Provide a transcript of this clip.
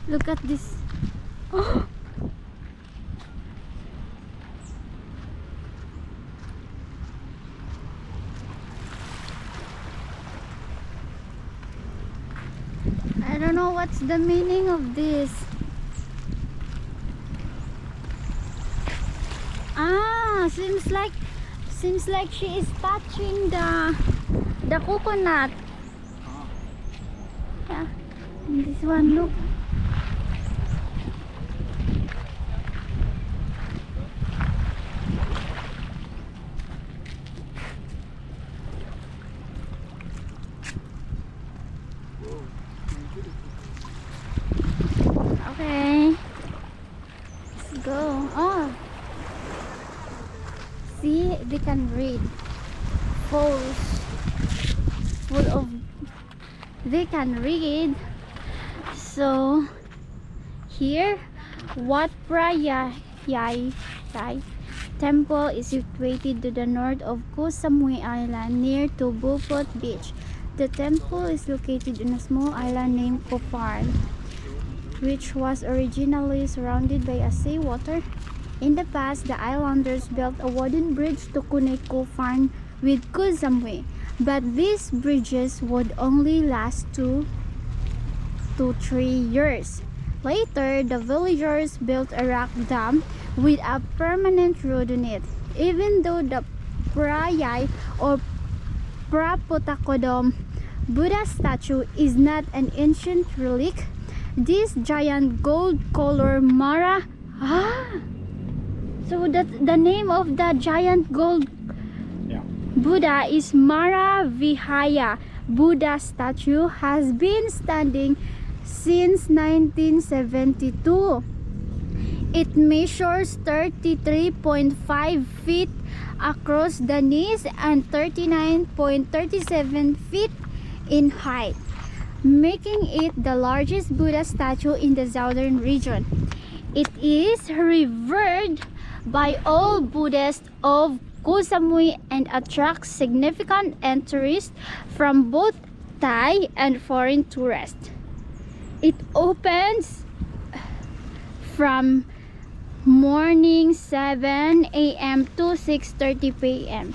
Look at this. Oh. I don't know what's the meaning of this. Ah, seems like she is touching the coconut. Yeah, and this one, look. Okay, let's go. Oh, see, they can read. Full of, they can read. So here, Wat Phra Yai temple is situated to the north of Ko Samui Island, near to Beaufort Beach. The temple is located on a small island named Ko which was originally surrounded by a seawater. In the past, the islanders built a wooden bridge to connect Ko with Ko Samui, but these bridges would only last 2 to 3 years. Later, the villagers built a rock dam with a permanent road on it. Even though the Phra Yai or Prapotakodom Buddha statue is not an ancient relic, this giant gold color Mara, so that's the name of the giant gold Buddha is Mara Vihaya Buddha statue, has been standing since 1972. It measures 33.5 feet across the knees and 39.37 feet in height, making it the largest Buddha statue in the southern region. It is revered by all Buddhists of Ko Samui and attracts significant interest from both Thai and foreign tourists. It opens from morning 7 a.m. to 6:30 p.m.